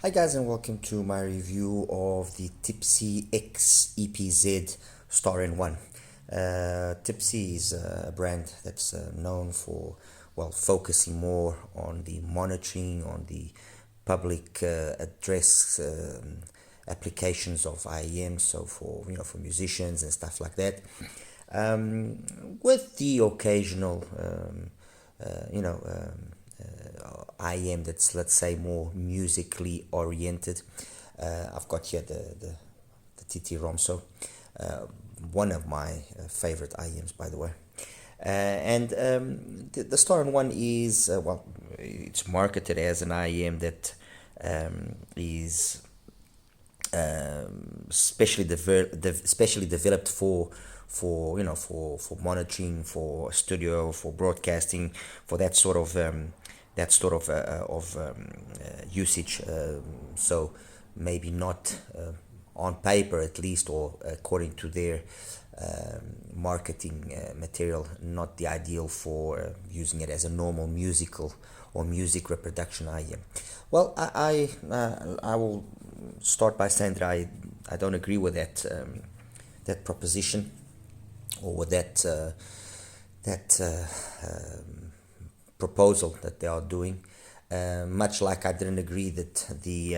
Hi guys, and welcome to my review of the Tipsy X EPZ Star-in-One. Tipsy is a brand that's known for, well, focusing more on the monitoring, on the public address applications of IEM, so for musicians and stuff like that, with the occasional IEM that's, let's say, more musically oriented. I've got here the TT Romso, one of my favorite IEMs, by the way. The Star-in-One is, well, it's marketed as an IEM that is specially developed for monitoring, for studio, for broadcasting, for that sort of usage. So maybe not on paper, at least, or according to their marketing material, not the ideal for using it as a normal musical or music reproduction IEM. Well, I will start by saying that I don't agree with that proposition, or with that proposal that they are doing. Much like I didn't agree that the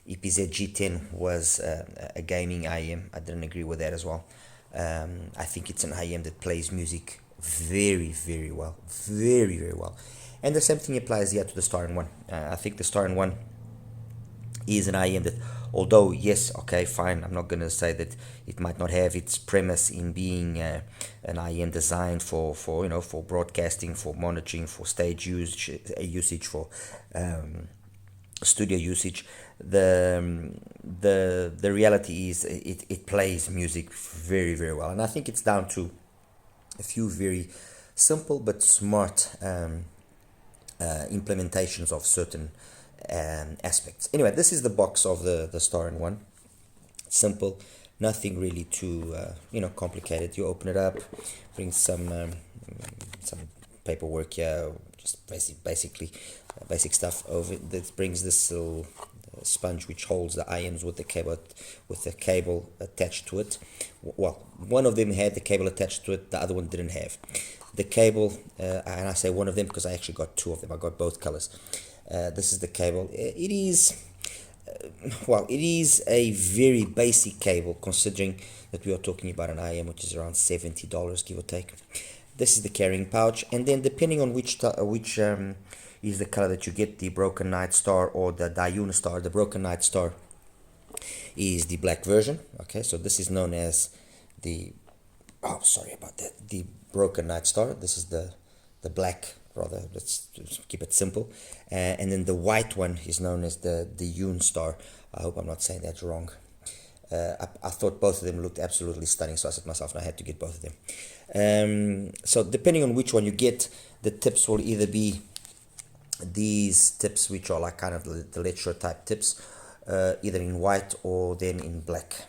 EPZ G10 was a gaming IEM, I didn't agree with that as well. I think it's an IEM that plays music very, very well, very, very well. And the same thing applies here to the Star-in-One. I think the Star-in-One is an IEM that, although yes, okay, fine, I'm not going to say that it might not have its premise in being an IEM designed for broadcasting, for monitoring, for stage usage, for studio usage. The reality is it plays music very, very well, and I think it's down to a few very simple but smart implementations of certain aspects. Anyway, this is the box of the Star-in-One. Simple, nothing really too complicated. You open it up, bring some paperwork here, just basic stuff over it. That brings this little sponge which holds the IEMs with the cable attached to it. Well, one of them had the cable attached to it, the other one didn't have the cable, and I say one of them because I actually got two of them. I got both colors. This is the cable. It is a very basic cable, considering that we are talking about an IEM which is around $70, give or take. This is the carrying pouch, and then depending on which is the color that you get, the Broken Night Star or the Dayun Star. The Broken Night Star is the black version. Okay, so this is known as the the Broken Night Star. This is the black, rather, let's keep it simple. And then the white one is known as the Yun Star. I hope I'm not saying that wrong. I thought both of them looked absolutely stunning, so I said to myself, I had to get both of them. So depending on which one you get, the tips will either be these tips, which are like kind of the lecture type tips, either in white or then in black.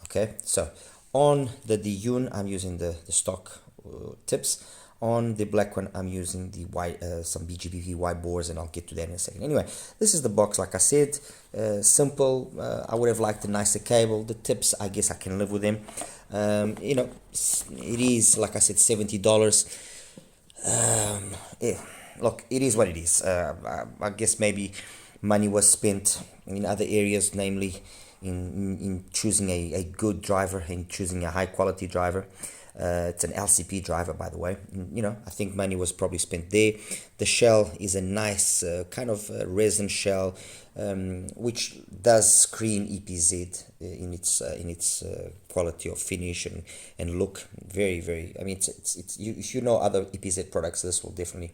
Okay, so on the Yun, I'm using the stock tips. On the black one, I'm using the white, some BGBV white bores, and I'll get to that in a second. Anyway, this is the box, like I said, simple. I would have liked a nicer cable. The tips, I guess I can live with them. It is, like I said, $70. Yeah, look, it is what it is. I guess maybe money was spent in other areas, namely in choosing a good driver, in choosing a high quality driver. It's an LCP driver, by the way. I think money was probably spent there. The shell is a nice kind of resin shell, which does screen EPZ in its quality of finish and look. Very, very. I mean, it's if you know other EPZ products, this will definitely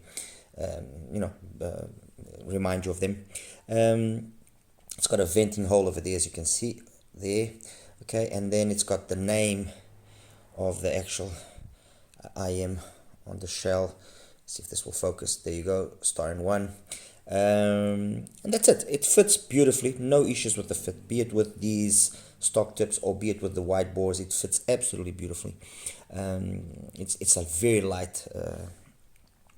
remind you of them. It's got a venting hole over there, as you can see there. Okay, and then it's got the name of the actual IEM on the shell. See if this will focus. There you go, Star-in-One. And that's it. It fits beautifully. No issues with the fit, be it with these stock tips or be it with the white bores. It fits absolutely beautifully. It's a very light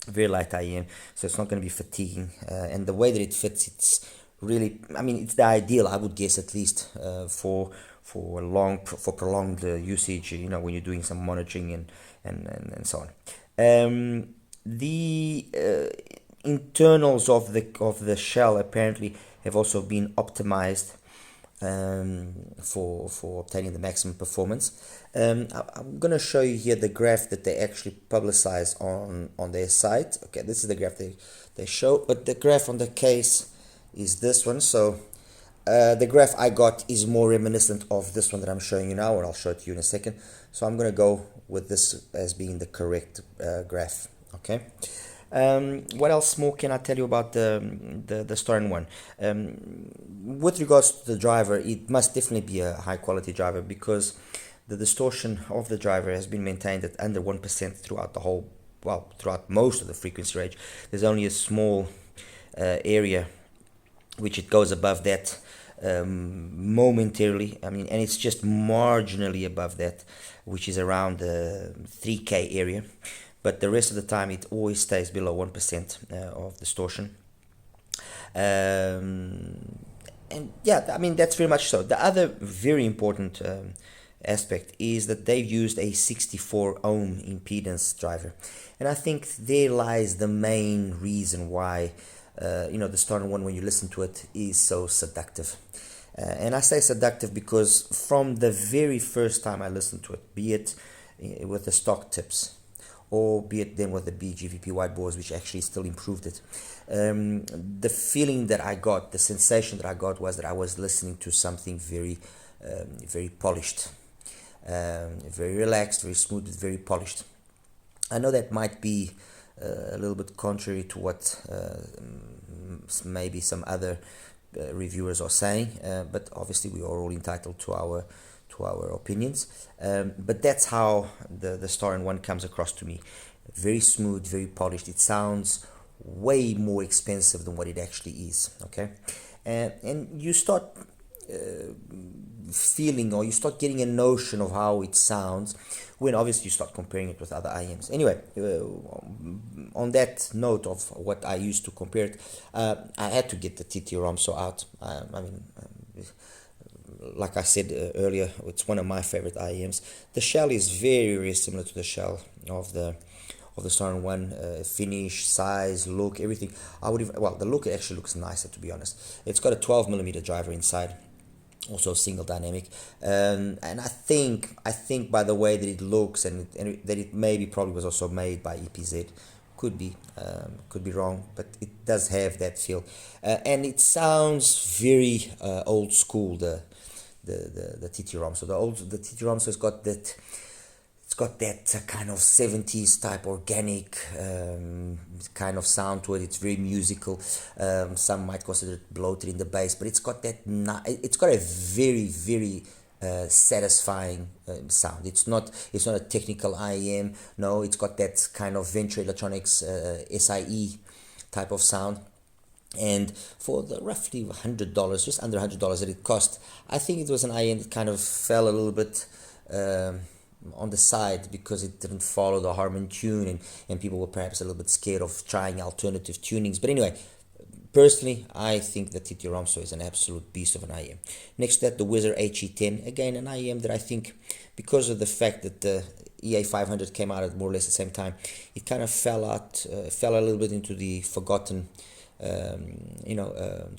IEM, so it's not going to be fatiguing. And the way that it fits, it's really, I mean, it's the ideal, I would guess, at least for prolonged usage. You know, when you're doing some monitoring and so on. The internals of the shell apparently have also been optimized for obtaining the maximum performance. I'm going to show you here the graph that they actually publicize on their site. Okay, this is the graph they show, but the graph on the case is this one. So the graph I got is more reminiscent of this one that I'm showing you now, and I'll show it to you in a second. So I'm going to go with this as being the correct graph. Okay. What else more can I tell you about the Starn one? With regards to the driver, it must definitely be a high quality driver, because the distortion of the driver has been maintained at under 1% throughout the whole, well, throughout most of the frequency range. There's only a small area which it goes above that momentarily. I mean, and it's just marginally above that, which is around the 3K area. But the rest of the time it always stays below 1% of distortion. And yeah, I mean, that's very much so. The other very important aspect is that they've used a 64 ohm impedance driver, and I think there lies the main reason why the Starn one, when you listen to it, is so seductive. And I say seductive because from the very first time I listened to it, be it with the stock tips, or be it then with the BGVP wide bores, which actually still improved it, the feeling that I got, the sensation that I got, was that I was listening to something very, very polished, very relaxed, very smooth, very polished. I know that might be a little bit contrary to what maybe some other reviewers are saying, but obviously we are all entitled to our opinions. But that's how the Starn one comes across to me. Very smooth, very polished. It sounds way more expensive than what it actually is. Okay, and you start feeling, or you start getting a notion of how it sounds when obviously you start comparing it with other IEMs. Anyway, on that note of what I used to compare it, I had to get the TT Romso out. I mean, like I said earlier, it's one of my favorite IEMs. The shell is very, very similar to the shell of the Starn one. Finish, size, look, everything. I would even, well, the look actually looks nicer, to be honest. It's got a 12mm driver inside, also single dynamic, and I think by the way that it looks, and that it maybe probably was also made by EPZ, could be wrong, but it does have that feel, and it sounds very old school. The TT ROM. So the TT ROM has got that. It's got that kind of 70s type organic kind of sound to it. It's very musical. Some might consider it bloated in the bass, but it's got that. It's got a very, very satisfying sound. It's not a technical IEM. No, it's got that kind of Venture Electronics SIE type of sound. And for the roughly $100, just under $100 that it cost, I think it was an IEM that kind of fell a little bit on the side, because it didn't follow the Harman tune, and people were perhaps a little bit scared of trying alternative tunings. But anyway, personally, I think that TT Romso is an absolute beast of an IEM. Next to that, the Wizard HE10, again an IEM that I think, because of the fact that the EA500 came out at more or less the same time, it kind of fell a little bit into the forgotten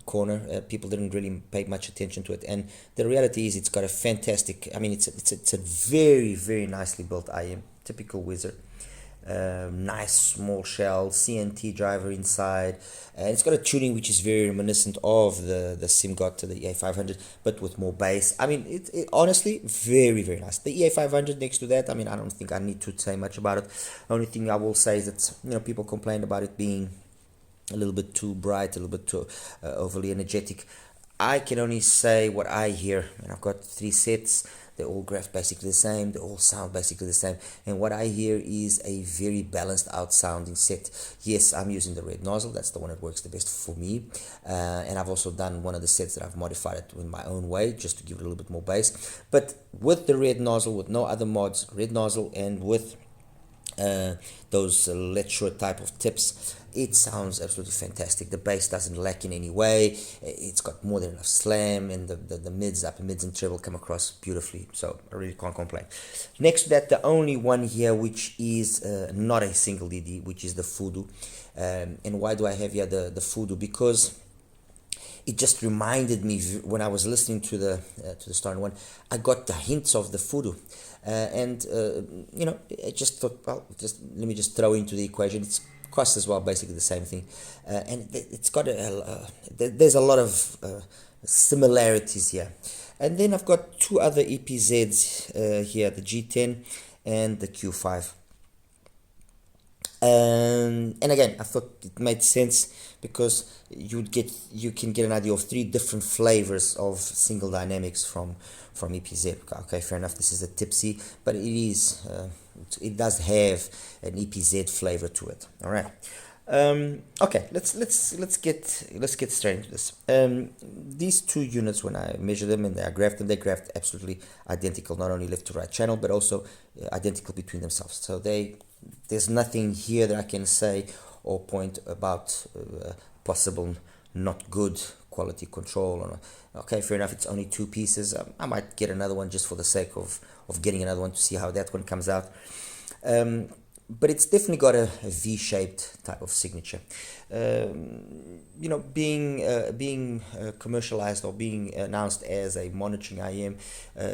corner. People didn't really pay much attention to it, and the reality is it's got a fantastic, I mean, it's a very, very nicely built IEM, typical Wizard. Nice small shell, CNT driver inside, and it's got a tuning which is very reminiscent of the SimGot to the EA500, but with more bass. I mean, it honestly very, very nice. The EA500 next to that, I mean, I don't think I need to say much about it. The only thing I will say is that people complained about it being a little bit too bright, a little bit too overly energetic. I can only say what I hear, and I've got 3 sets. They're all graphed basically the same. They all sound basically the same. And what I hear is a very balanced out sounding set. Yes, I'm using the red nozzle. That's the one that works the best for me. And I've also done one of the sets that I've modified it in my own way, just to give it a little bit more bass. But with the red nozzle, with no other mods, red nozzle, and with those lecture type of tips. It sounds absolutely fantastic. The bass doesn't lack in any way. It's got more than enough slam, and the mids, upper mids, and treble come across beautifully. So I really can't complain. Next to that, the only one here which is not a single DD, which is the Voodoo. And why do I have here the Voodoo? Because it just reminded me when I was listening to the starting one, I got the hints of the Voodoo, and you know, I just thought, well, just let me just throw into the equation. It's cost as well, basically the same thing, and it's got there's a lot of similarities here. And then I've got two other EPZs here, the G10 and the Q5. And again, I thought it made sense because you can get an idea of three different flavors of single dynamics from EPZ. Okay, fair enough. This is a Tipsy, but it does have an EPZ flavor to it. All right. Okay, let's get straight into this. These two units, when I measure them and I graph them, they graphed absolutely identical, not only left to right channel, but also identical between themselves. So there's nothing here that I can say or point about possible not good quality control. Or, okay, fair enough, it's only two pieces. I might get another one just for the sake of getting another one to see how that one comes out. But it's definitely got a V-shaped type of signature. You know, being commercialized or being announced as a monitoring IM,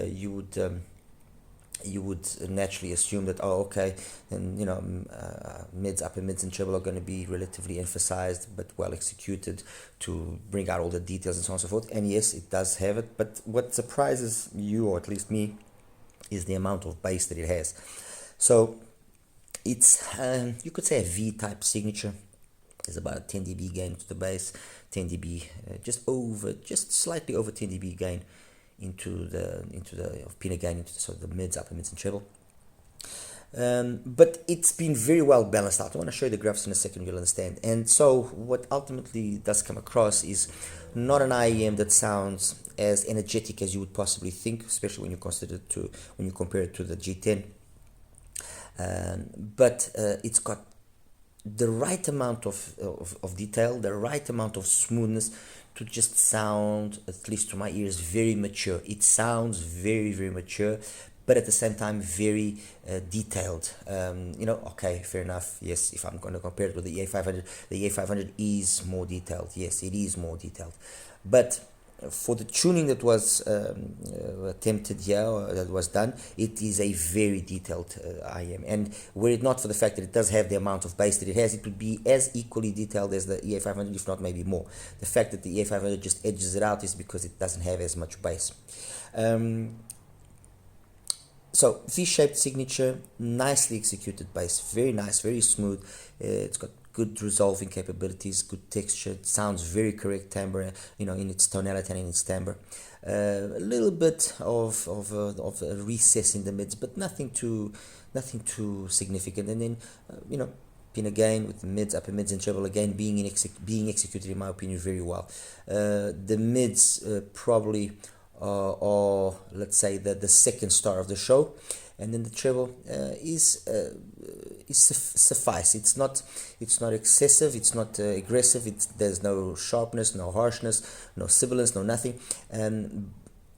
you would naturally assume that, oh, okay, and you know, mids, upper mids, and treble are going to be relatively emphasized but well executed to bring out all the details and so on and so forth. And yes, it does have it. But what surprises you, or at least me, is the amount of bass that it has. So it's you could say a V-type signature. There's about a 10 dB gain to the bass, 10 dB, just slightly over 10 dB gain into the pinna gain into the mids, upper mids, and treble. But it's been very well balanced out. I want to show you the graphs in a second, you'll understand. And so what ultimately does come across is not an IEM that sounds as energetic as you would possibly think, especially when you compare it to the G10. But it's got the right amount of detail, the right amount of smoothness to just sound, at least to my ears, very mature. It sounds very, very mature, but at the same time very detailed. You know, okay, fair enough. Yes, if I'm going to compare it with the EA500 is more detailed. Yes, it is more detailed. But for the tuning that was attempted here, or that was done, it is a very detailed IM. And were it not for the fact that it does have the amount of bass that it has, it would be as equally detailed as the EA500, if not maybe more. The fact that the EA500 just edges it out is because it doesn't have as much bass. So V-shaped signature, nicely executed bass, very nice, very smooth. It's got good resolving capabilities, good texture. It sounds very correct timbre, you know, in its tonality and in its timbre. A little bit of a recess in the mids, but nothing too significant. And then you know, pin again with the mids, upper mids, and treble again being executed in my opinion very well. The mids probably or let's say the second star of the show, and then the treble is suffice. It's not excessive, it's not aggressive, there's no sharpness, no harshness, no sibilance, no nothing,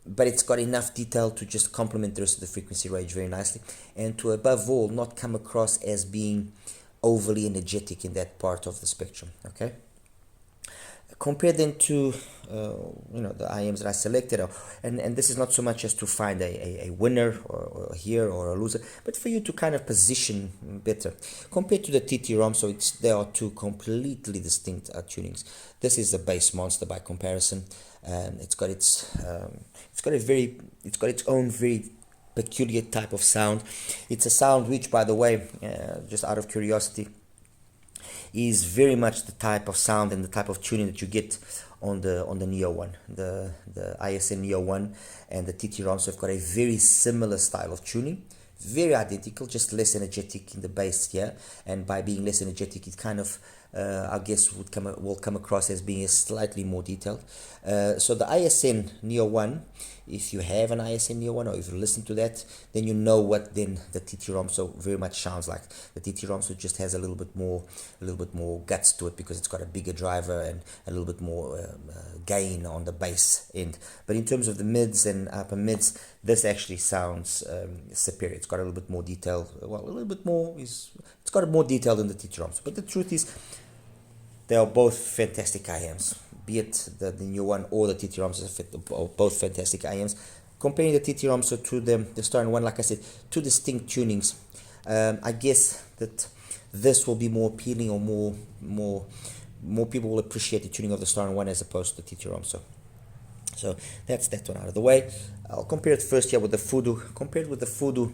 but it's got enough detail to just complement the rest of the frequency range very nicely, and to above all not come across as being overly energetic in that part of the spectrum. Okay, compare them to you know, the IMs that I selected, and this is not so much as to find a winner or a hero or a loser, but for you to kind of position better compared to the TT-ROM. So they are two completely distinct tunings. This is a bass monster by comparison. It's got its own very peculiar type of sound. It's a sound which, by the way, just out of curiosity, is very much the type of sound and the type of tuning that you get on the Neo One, the ISN Neo One and the TT-ROM. So I've got a very similar style of tuning, very identical, just less energetic in the bass here. And by being less energetic, it kind of I guess will come across as being slightly more detailed. So the ISN Neo 1, if you have an ISN Neo 1 or if you listen to that, then you know what then the TT Romso very much sounds like. The TT Romso just has a little bit more guts to it because it's got a bigger driver and a little bit more gain on the bass end. But in terms of the mids and upper mids, this actually sounds superior. It's got a little bit more detail. Well, a little bit more it's got more detail than the TT Romso. But the truth is, they are both fantastic IMs. Be it the new one or the TT Romso, are both fantastic IMs. Comparing the TT Romso to the Star 1, like I said, two distinct tunings. I guess that this will be more appealing, or more people will appreciate the tuning of the Star 1 as opposed to the TT Romso. So that's that one out of the way. I'll compare it first here with the Fudu. Compared with the Fudu,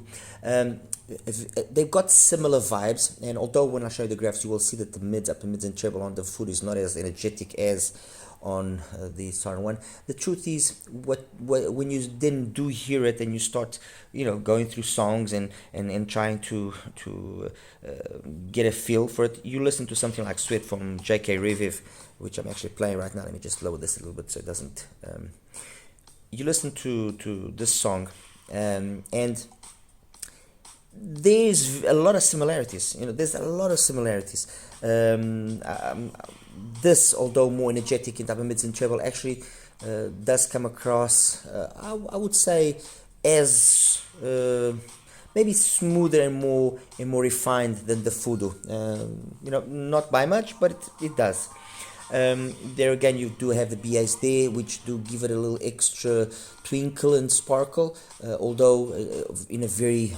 they've got similar vibes, and although when I show you the graphs, you will see that the mids, upper mids, and treble on the Fudu is not as energetic as on the Star 1. The truth is, when you then do hear it and you start, going through songs and trying to get a feel for it, you listen to something like Sweat from J.K. Reviv, which I'm actually playing right now. Let me just lower this a little bit so it doesn't. You listen to this song, and there's a lot of similarities. There's a lot of similarities. This, although more energetic in upper mids and treble, actually does come across, I would say, as maybe smoother and more refined than the Fudu. Not by much, but it does. There again, you do have the BAs there, which do give it a little extra twinkle and sparkle, although in a very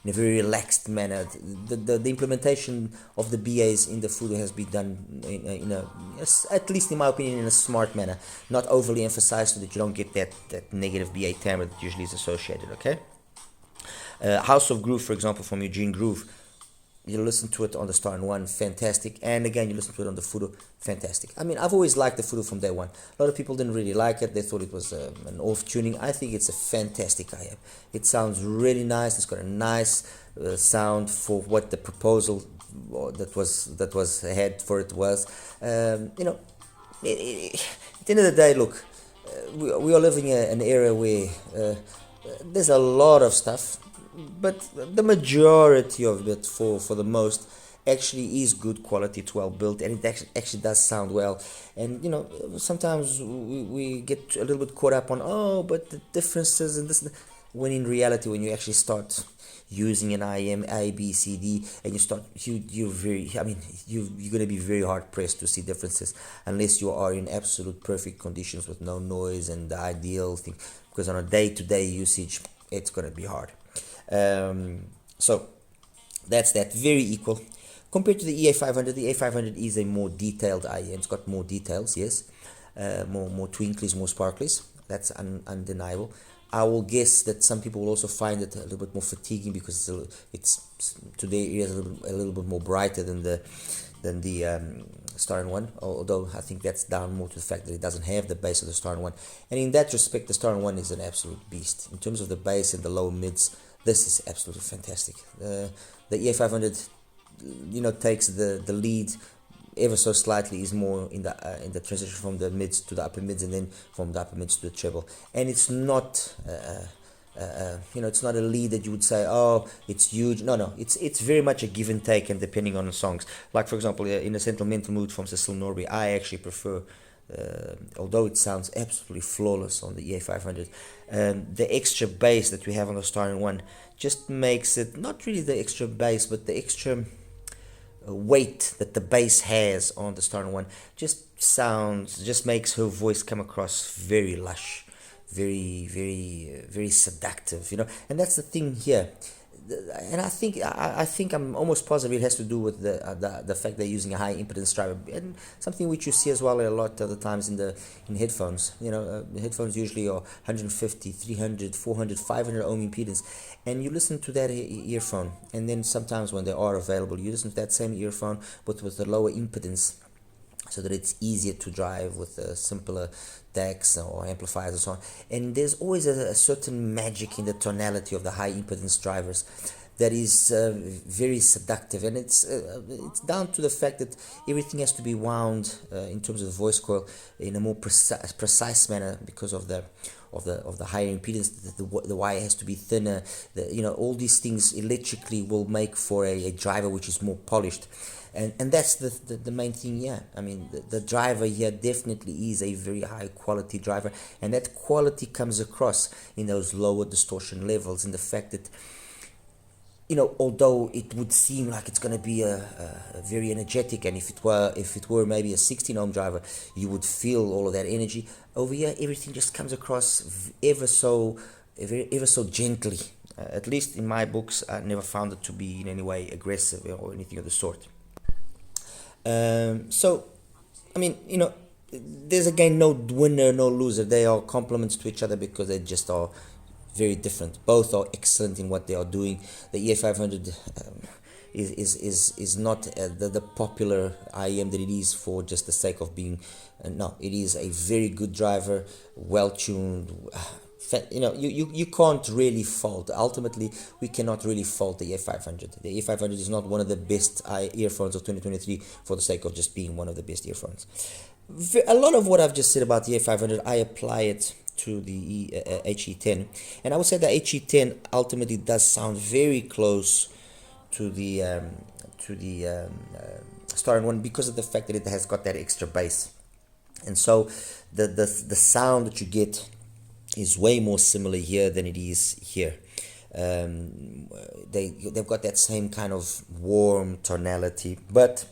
relaxed manner. The implementation of the BAs in the Fudu has been done at least in my opinion, in a smart manner, not overly emphasized so that you don't get that negative BA timbre that usually is associated. Okay. House of Groove, for example, from Eugene Groove. You listen to it on the Star 1, fantastic. And again, you listen to it on the Fudu, fantastic. I mean, I've always liked the Fudu from day one. A lot of people didn't really like it. They thought it was an off tuning. I think it's a fantastic IM. It sounds really nice. It's got a nice sound for what the proposal that was had for it was. At the end of the day, look, we are living in an era where there's a lot of stuff, but the majority of it, for the most, actually is good quality. It's well built, and it actually does sound well. And sometimes we get a little bit caught up on but the differences and this, when in reality, when you actually start using an IM A, B, C, D, and you start, you're gonna be very hard pressed to see differences unless you are in absolute perfect conditions with no noise and the ideal thing, because on a day-to-day usage, it's gonna be hard. So that's that, very equal. Compared to the EA500, the EA500 is a more detailed IM. It's got more details, yes, more twinklies, more sparklies. That's undeniable. I will guess that some people will also find it a little bit more fatiguing because it's today it is a little bit more brighter than the Star 1. Although I think that's down more to the fact that it doesn't have the bass of the Star 1. And in that respect, the Star 1 is an absolute beast in terms of the bass and the low mids. This is absolutely fantastic. The EA500, takes the lead ever so slightly, is more in the transition from the mids to the upper mids, and then from the upper mids to the treble. And it's not, it's not a lead that you would say, it's huge. No, it's very much a give and take, and depending on the songs. Like for example, in a Sentimental Mood from Cecil Norby, I actually prefer. Although it sounds absolutely flawless on the EA500, the extra bass that we have on the Star 1 just makes it, not really the extra bass, but the extra weight that the bass has on the Star 1 just makes her voice come across very lush, very, very, very seductive, and that's the thing here. And I think I'm almost positive it has to do with the fact they're using a high impedance driver, and something which you see as well a lot of the times in headphones. Headphones usually are 150, 300, 400, 500 ohm impedance, and you listen to that earphone, and then sometimes when they are available, you listen to that same earphone but with a lower impedance, so that it's easier to drive with simpler decks or amplifiers and so on. And there's always a certain magic in the tonality of the high impedance drivers that is very seductive, and it's down to the fact that everything has to be wound in terms of the voice coil in a more precise manner because of the higher impedance. The wire has to be thinner. All these things electrically will make for a driver which is more polished. And that's the main thing here. I mean, the driver here definitely is a very high quality driver, and that quality comes across in those lower distortion levels, in the fact that, although it would seem like it's going to be a very energetic, and if it were maybe a 16 ohm driver, you would feel all of that energy. Over here, everything just comes across ever so gently. At least in my books, I never found it to be in any way aggressive or anything of the sort. So, I mean, there's again no winner, no loser. They are complements to each other because they just are very different. Both are excellent in what they are doing. The EA500 is not the popular IEM that it is for just the sake of being. No, it is a very good driver, well tuned. You can't really fault. Ultimately, we cannot really fault the EA500. The EA500 is not one of the best earphones of 2023 for the sake of just being one of the best earphones. A lot of what I've just said about the EA500, I apply it to the HE10, and I would say the HE10 ultimately does sound very close to the Star One because of the fact that it has got that extra bass, and so the sound that you get is way more similar here than it is here. They've got that same kind of warm tonality, but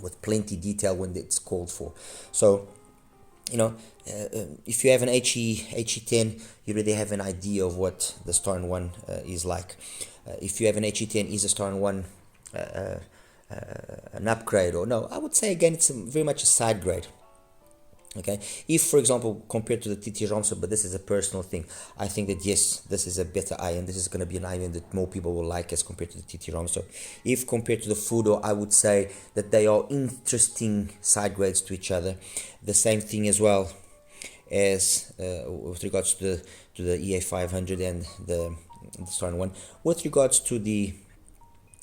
with plenty detail when it's called for. So, if you have an HE10, you really have an idea of what the Star One is like. If you have an HE10, is a Star One an upgrade or no? I would say again, it's very much a side grade. Okay, if for example compared to the TT Romso, but this is a personal thing, I think that yes, this is a better IM. This is going to be an IM that more people will like as compared to the TT Romso. If compared to the Fudo, I would say that they are interesting side grades to each other. The same thing as well as with regards to the EA500 and the Star One. With regards to the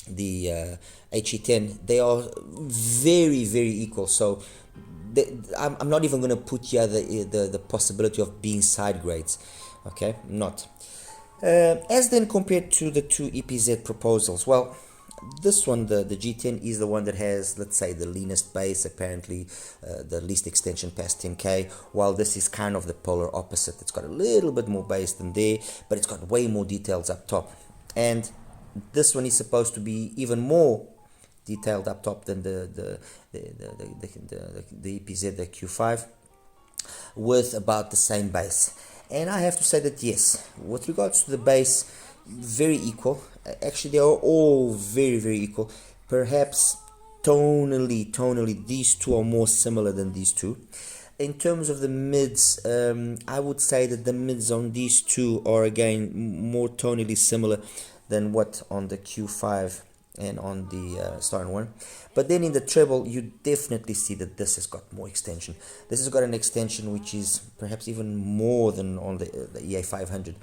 HE10, they are very, very equal. So I'm not even going to put here the possibility of being side grades. Okay, not. As then compared to the two EPZ proposals, well, this one, the G10, is the one that has, let's say, the leanest bass, apparently, the least extension past 10K, while this is kind of the polar opposite. It's got a little bit more bass than there, but it's got way more details up top. And this one is supposed to be even more detailed up top than the EPZ, the Q5, with about the same bass. And I have to say that yes, with regards to the bass, very equal. Actually, they are all very, very equal. Perhaps tonally, these two are more similar than these two. In terms of the mids, I would say that the mids on these two are again more tonally similar than what on the Q5 and on the Star One. But then in the treble, you definitely see that this has got more extension. This has got an extension which is perhaps even more than on the EA500.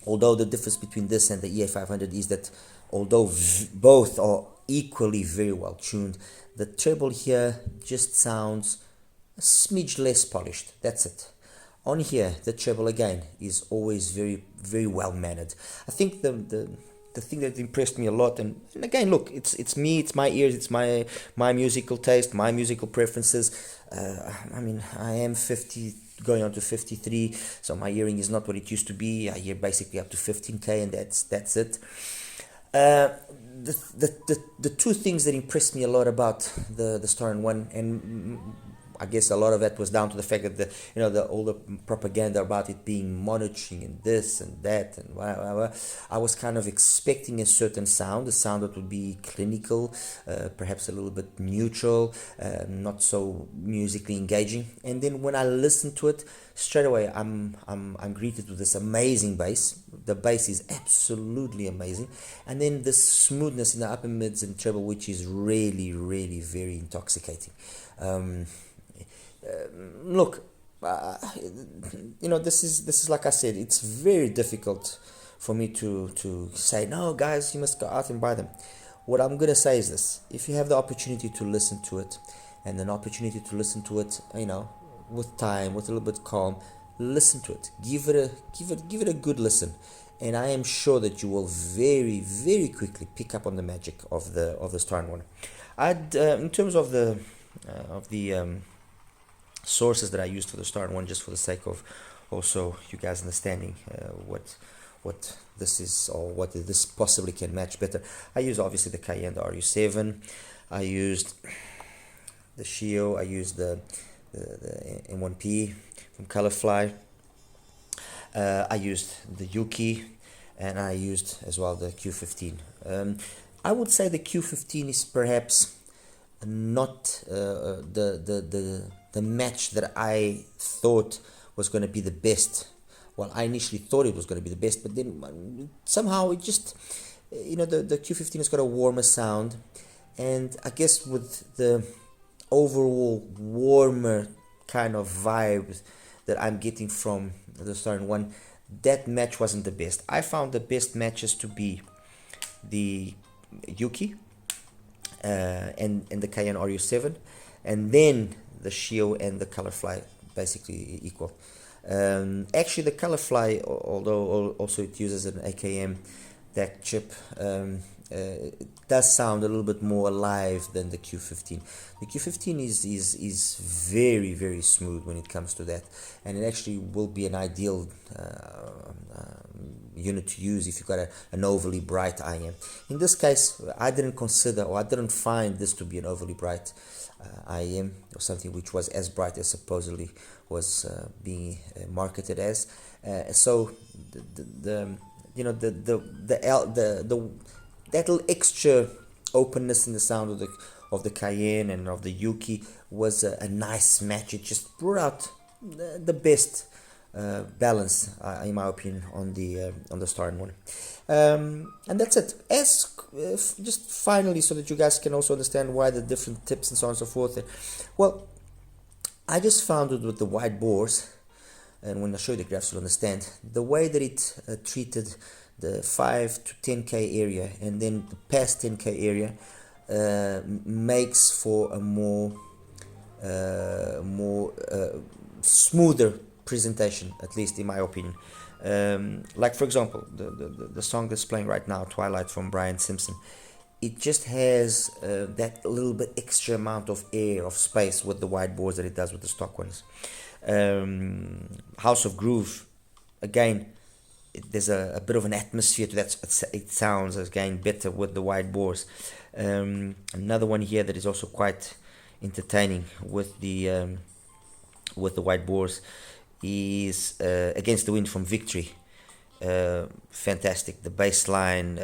Although the difference between this and the EA500 is that although both are equally very well tuned, the treble here just sounds a smidge less polished. That's it. On here, the treble again is always very, very well mannered. I think the thing that impressed me a lot, and again, look, it's me, it's my ears, it's my musical taste, my musical preferences. I mean, I am 50, going on to 53, so my hearing is not what it used to be. I hear basically up to 15K, and that's it. The two things that impressed me a lot about the Star One, and I guess a lot of that was down to the fact that all the propaganda about it being monitoring and this and that and blah. I was kind of expecting a certain sound, a sound that would be clinical, perhaps a little bit neutral, not so musically engaging. And then when I listened to it, straight away I'm greeted with this amazing bass. The bass is absolutely amazing, and then the smoothness in the upper mids and treble, which is really, really very intoxicating. Look, this is like I said, it's very difficult for me to say, no guys, you must go out and buy them. What I'm gonna say is this: if you have the opportunity to listen to it, and an opportunity to listen to it, with time, with a little bit calm, listen to it. Give it a good listen, and I am sure that you will very, very quickly pick up on the magic of the Starn one. In terms of the sources that I used for the Starn one, just for the sake of also you guys understanding what this is, or what this possibly can match better. I used obviously the Cayenne, the RU7. I used the Shio. I used the M1P from Colorfly. I used the Yuki, and I used as well the Q15. I would say the Q15 is perhaps not the match that I thought was going to be the best. Well, I initially thought it was going to be the best, but then somehow it just, the Q15 has got a warmer sound, and I guess with the overall warmer kind of vibe that I'm getting from the Starn one, that match wasn't the best. I found the best matches to be the Yuki and the Cayenne RU7, and then the Shio and the Colorfly basically equal. Actually, the Colorfly, although also it uses an AKM DAC chip, it does sound a little bit more alive than the Q15. The Q15 is very, very smooth when it comes to that, and it actually will be an ideal unit to use if you've got an overly bright IM. In this case, I didn't consider, or I didn't find this to be an overly bright IM, or something which was as bright as supposedly was being marketed as. So that little extra openness in the sound of the Cayenne and of the Yuki was a nice match. It just brought out the best balance, in my opinion, on the Starn one. And that's it. Just finally, so that you guys can also understand why the different tips and so on and so forth. Well, I just found it with the wide bores, and when I show you the graphs, you'll understand the way that it treated the 5 to 10k area, and then the past 10k area makes for a more smoother presentation, at least in my opinion. Like for example, the song that's playing right now, Twilight from Brian Simpson, it just has that little bit extra amount of air, of space, with the wide boards that it does with the stock ones. House of Groove, again, there's a bit of an atmosphere to that. It sounds again better with the wide bores. Another one here that is also quite entertaining with the wide bores is Against the Wind from Victory. Fantastic. The bass line,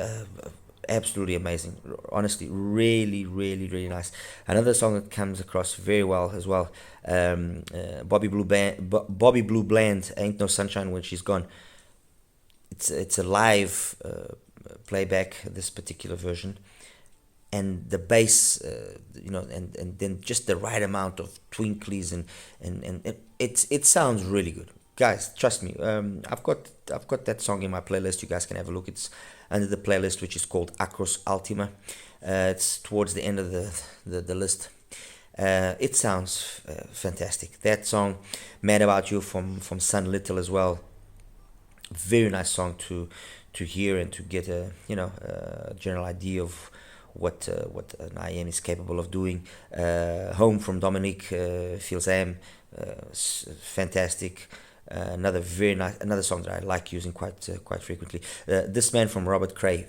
absolutely amazing. Honestly, really, really, really nice. Another song that comes across very well as well, Bobby Blue Bland, Ain't No Sunshine When She's Gone. It's a live playback, this particular version, and the bass, and then just the right amount of twinklies, and it sounds really good, guys. Trust me. I've got that song in my playlist. You guys can have a look. It's under the playlist, which is called Acros Ultima. It's towards the end of the list. It sounds fantastic. That song, Mad About You from Sun Little as well. Very nice song to hear and to get a general idea of what an IM is capable of doing. Home from Dominique Filzam, fantastic. Another very nice, another song that I like using quite frequently. This Man from Robert Cray,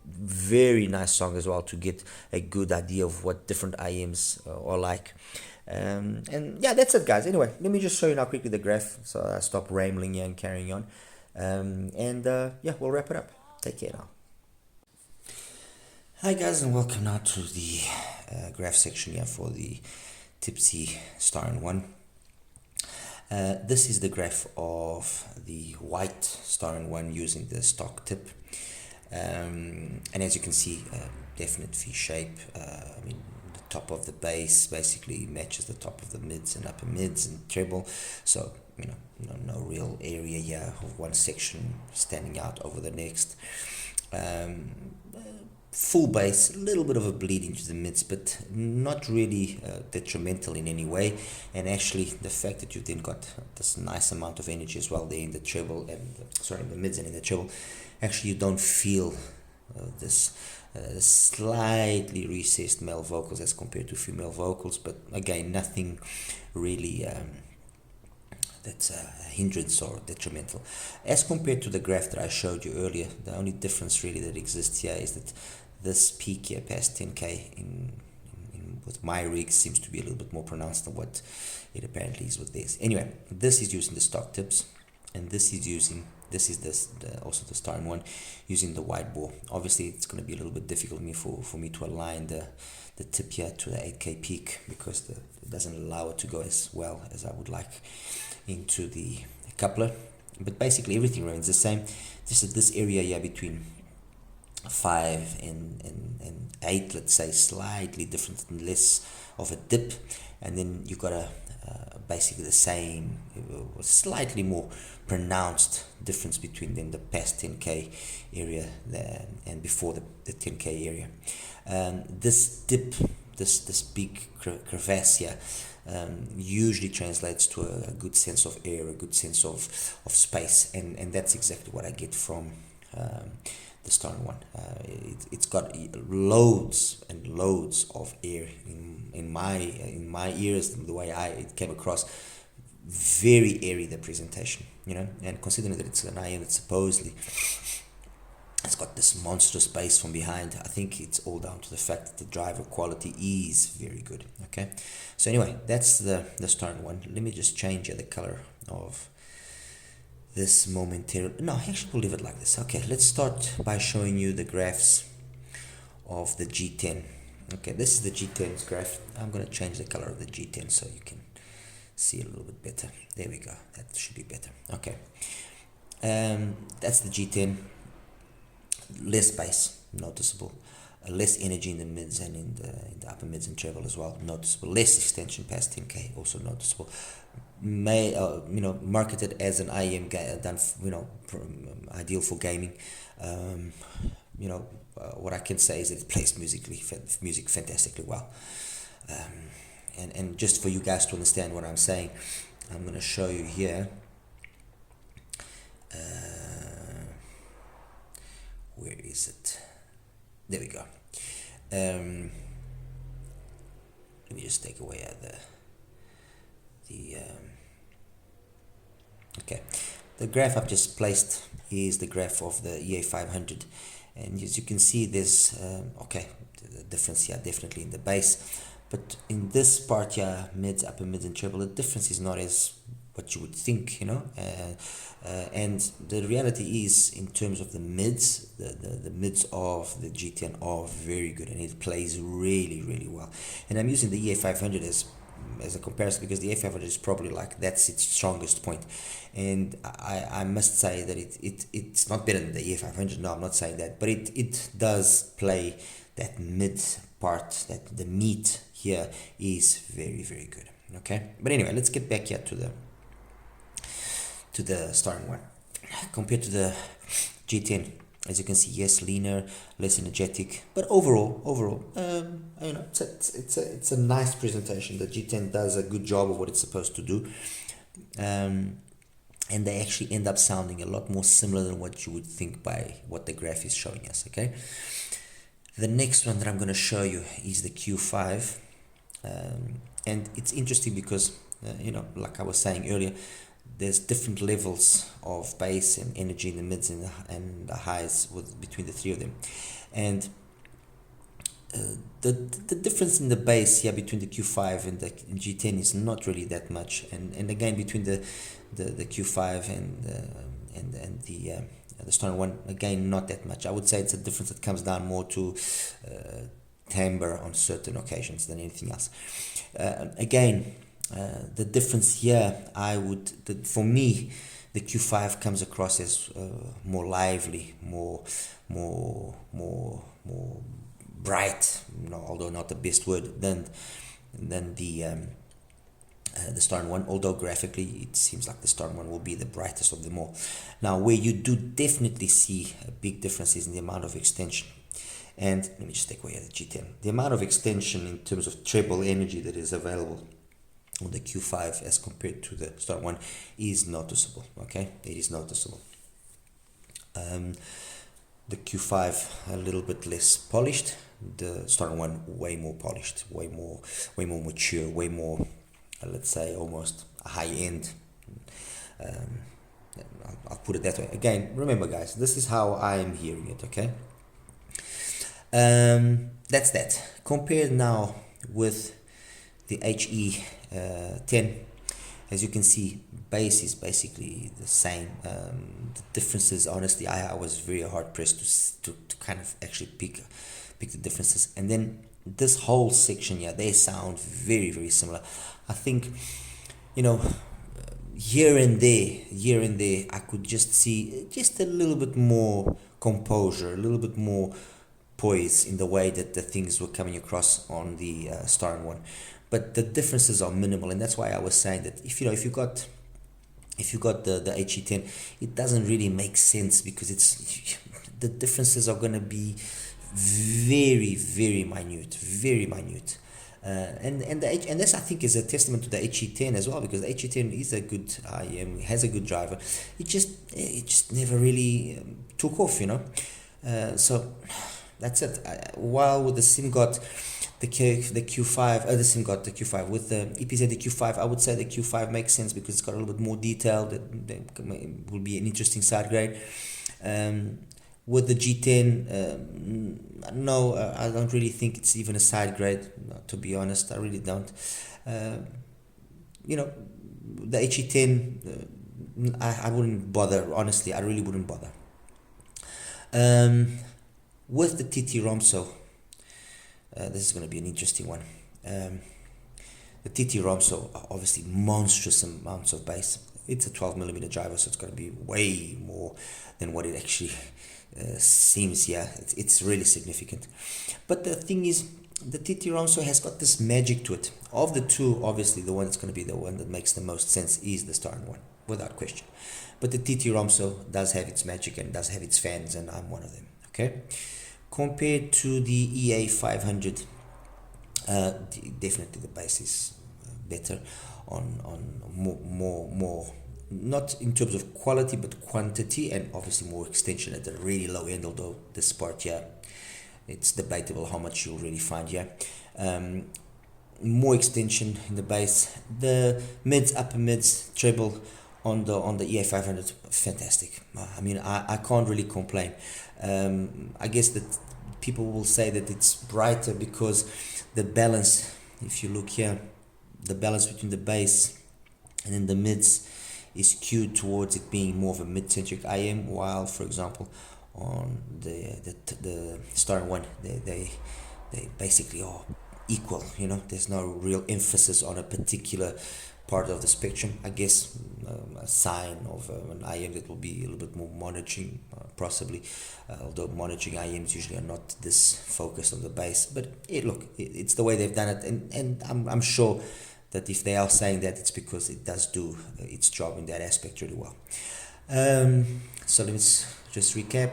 very nice song as well, to get a good idea of what different IMs are like. And yeah, that's it, guys. Anyway, let me just show you now quickly the graph, so I stop rambling here and carrying on. Yeah, we'll wrap it up. Take care now. Hi guys, and welcome now to the graph section here for the Tipsy Starn one. This is the graph of the white Starn one using the stock tip, and as you can see, definite V shape. I mean, the top of the bass basically matches the top of the mids and upper mids and treble, so no real area here of one section standing out over the next. Full bass, a little bit of a bleed into the mids, but not really detrimental in any way. And actually, the fact that you've then got this nice amount of energy as well there in the treble and in the mids and in the treble, actually you don't feel this slightly recessed male vocals as compared to female vocals. But again, nothing really that's a hindrance or detrimental. As compared to the graph that I showed you earlier, the only difference really that exists here is that this peak here past 10k with my rig seems to be a little bit more pronounced than what it apparently is with theirs. Anyway, this is using the stock tips, and this is also the Starn one using the wide bore. Obviously, it's going to be a little bit difficult for me to align the tip here to the 8k peak, because it doesn't allow it to go as well as I would like into the coupler. But basically everything remains the same. This area here between 5 and 8, let's say, slightly different and less of a dip, and then you got basically the same, slightly more pronounced difference between then the past 10k area there and before the 10k area. This dip, this big crevasse here, usually translates to a good sense of air, a good sense of space, and that's exactly what I get from the Starn one. It's got loads and loads of air in my ears. The way it came across, very airy, the presentation, and considering that it's an IM that supposedly it's got this monstrous bass from behind, I think it's all down to the fact that the driver quality is very good. Okay, so anyway, that's the Starn one. Let me just change the color of this momentarily. No, actually we'll leave it like this. Okay, let's start by showing you the graphs of the G10. Okay, this is the G10's graph. I'm going to change the color of the G10 so you can see a little bit better. There we go, that should be better. Okay, that's the G10. Less bass, noticeable. Less energy in the mids and in the upper mids and treble as well, noticeable. Less extension past 10k, also noticeable. Marketed as an IEM done, ideal for gaming. What I can say is that it plays music fantastically well. And just for you guys to understand what I'm saying, I'm going to show you here. Where is it? There we go. Let me just take away okay. The graph I've just placed is the graph of the EA500, and as you can see, there's the difference here definitely in the bass, but in this part here, mids, upper mids, and treble, the difference is not as what you would think, and the reality is, in terms of the mids, the mids of the G10 are very good, and it plays really, really well. And I'm using the EA500 as a comparison because the EA500 is probably that's its strongest point, and I must say that it's not better than the EA500. No, I'm not saying that, but it does play that mid part, that the meat here is very, very good. Okay, but anyway, let's get back here to the Starn one. Compared to the G10, as you can see, yes, leaner, less energetic, but overall, it's a nice presentation. The G10 does a good job of what it's supposed to do, and they actually end up sounding a lot more similar than what you would think by what the graph is showing us. Okay, the next one that I'm going to show you is the Q5, and it's interesting because like I was saying earlier, there's different levels of bass and energy in the mids and the highs between the three of them, and the difference in the bass here between the Q5 and the G10 is not really that much, and again between the Q5 and the Starn one, again not that much. I would say it's a difference that comes down more to timbre on certain occasions than anything else. The difference here, for me, the Q5 comes across as more lively, more bright, although not the best word, than the Starn one, although graphically it seems like the Starn one will be the brightest of them all. Now, where you do definitely see a big difference is in the amount of extension. And let me just take away the G10. The amount of extension in terms of treble energy that is available on the Q5 as compared to the Starn one is noticeable. Okay, it is noticeable. The Q5 a little bit less polished. The Starn one way more polished, way more mature, way more, let's say, almost a high end. I'll put it that way. Again, remember, guys, this is how I am hearing it. Okay. That's that. Compared now with the HE10, as you can see, bass is basically the same. The differences, honestly, I was very hard pressed to kind of actually pick the differences. And then this whole section here, they sound very, very similar. I think, here and there, I could just see just a little bit more composure, a little bit more poise in the way that the things were coming across on the Starn one, but the differences are minimal, and that's why I was saying that if you got the HE10, it doesn't really make sense, because the differences are going to be very, very minute, and this, I think, is a testament to the HE10 as well, because the HE10 is a good IM, has a good driver. It just never really took off, so that's it. While with the SIMGOT, the Q5, the SIMGOT, the Q5, with the EPZ, the Q5, I would say the Q5 makes sense because it's got a little bit more detail. That will be an interesting side grade. With the G10, no, I don't really think it's even a side grade, to be honest. I really don't. The HE10, I wouldn't bother, honestly. I really wouldn't bother. With the TT Romso, this is going to be an interesting one. The TT Romso, obviously monstrous amounts of bass. It's a 12mm driver, so it's going to be way more than what it actually seems. Yeah, it's really significant. But the thing is, the TT Romso has got this magic to it. Of the two, obviously, the one that's going to be the one that makes the most sense is the Starn one, without question. But the TT Romso does have its magic and does have its fans, and I'm one of them. Okay, compared to the EA 500, definitely the bass is better on more, not in terms of quality but quantity, and obviously more extension at the really low end, although this part here, it's debatable how much you'll really find here. More extension in the bass, the mids, upper mids, treble on the EA 500, fantastic. I mean, I can't really complain. I guess that people will say that it's brighter because the balance, if you look here, the balance between the bass and then the mids is skewed towards it being more of a mid-centric IM, while, for example, on the Starn one, they basically are equal. There's no real emphasis on a particular part of the spectrum. I guess a sign of an IM that will be a little bit more monitoring, possibly, although monitoring IMs usually are not this focused on the bass. But it's the way they've done it, and I'm sure that if they are saying that, it's because it does do its job in that aspect really well. So let's just recap.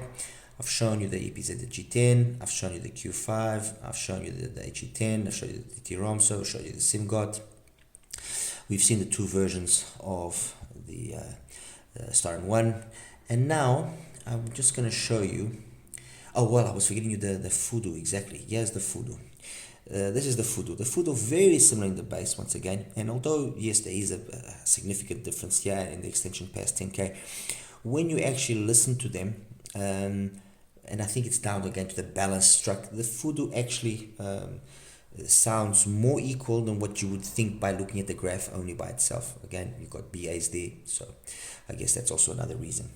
I've shown you the EPZ, the G10, I've shown you the Q5, I've shown you the HE10, I've shown you the TT Romso, I've shown you the SIMGOT. We've seen the two versions of the Starn 1, and now I'm just going to show you, I was forgetting you the Fudo, exactly. Here's the Fudo. This is the Fudo. The Fudo, very similar in the bass once again, and although yes, there is a significant difference here in the extension past 10K, when you actually listen to them, and I think it's down again to the balance struck, the Fudo actually sounds more equal than what you would think by looking at the graph only by itself. Again, you've got BAs there, so I guess that's also another reason.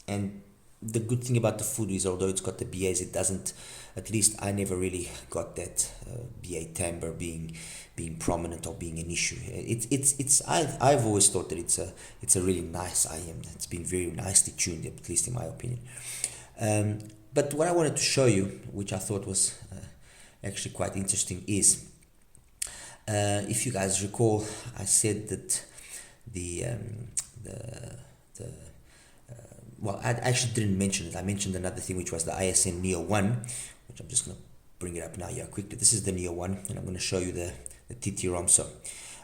And the good thing about the Fudo is, although it's got the BAs, it doesn't, at least I never really got that BA timbre being prominent or being an issue. I've always thought that it's a really nice IM. It's been very nicely tuned, at least in my opinion. But what I wanted to show you, which I thought was actually quite interesting, is if you guys recall, I said that well, I actually didn't mention it. I mentioned another thing, which was the ISN Neo 1, which I'm just going to bring it up now here quickly. This is the Neo 1, and I'm going to show you the TT Romso.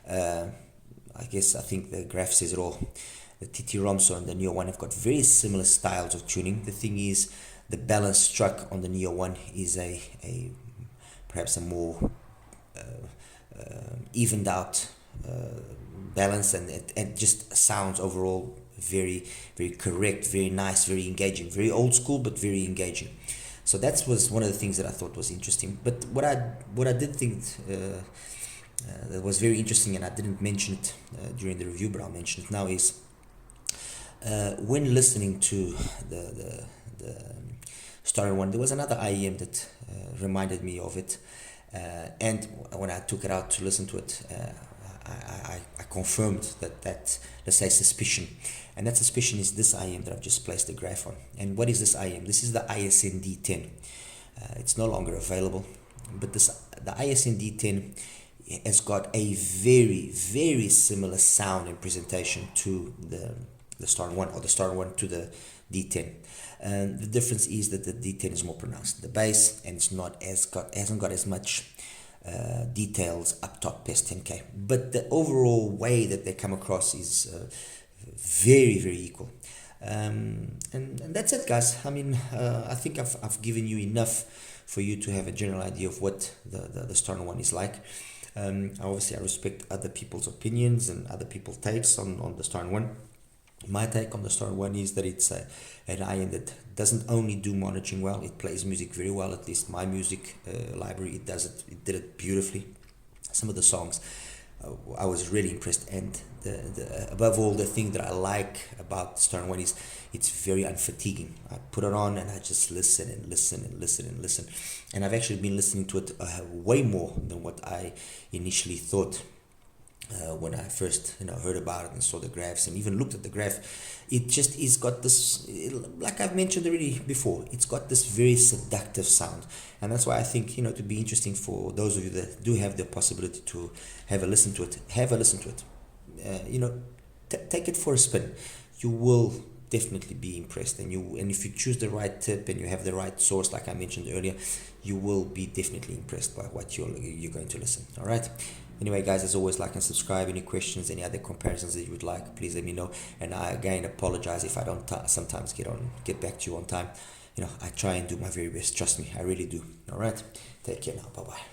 I think the graph says it all. The TT Romso and the Neo 1 have got very similar styles of tuning. The thing is, the balance struck on the Neo 1 is perhaps a more evened out balance, and it just sounds overall very, very correct, very nice, very engaging, very old school, but very engaging. So that was one of the things that I thought was interesting. But what I did think that was very interesting, and I didn't mention it during the review, but I'll mention it now, is when listening to the Star 1, there was another IEM that reminded me of it, and when I took it out to listen to it, I confirmed that let's say suspicion, and that suspicion is this IEM that I've just placed the graph on. And what is this IEM? This is the ISN D10. It's no longer available, but the ISN D10 has got a very, very similar sound and presentation to the Star 1, or the Star 1 to the D10. The difference is that the D10 is more pronounced, the bass, and it's hasn't got as much details up top past 10k, but the overall way that they come across is very, very equal. And that's it, guys. I mean, I think I've given you enough for you to have a general idea of what the Star 1 is like. Obviously, I respect other people's opinions and other people's takes on the Star 1. My take on the Star 1 is that it's an IM that doesn't only do monitoring well, it plays music very well. At least my music library, it did it beautifully. Some of the songs, I was really impressed, and above all, the thing that I like about Star 1 is it's very unfatiguing. I put it on and I just listen and listen and listen and listen, and I've actually been listening to it way more than what I initially thought. When I first heard about it and saw the graphs and even looked at the graph, it just is got this, like I've mentioned already before, it's got this very seductive sound, and that's why I think to be interesting for those of you that do have the possibility to have a listen to it. Take it for a spin. You will definitely be impressed, and if you choose the right tip and you have the right source, like I mentioned earlier, you will be definitely impressed by what you're going to listen. All right. Anyway, guys, as always, like and subscribe. Any questions, any other comparisons that you would like, please let me know. And I again apologize if I don't sometimes get back to you on time. I try and do my very best. Trust me, I really do. All right. Take care now. Bye bye.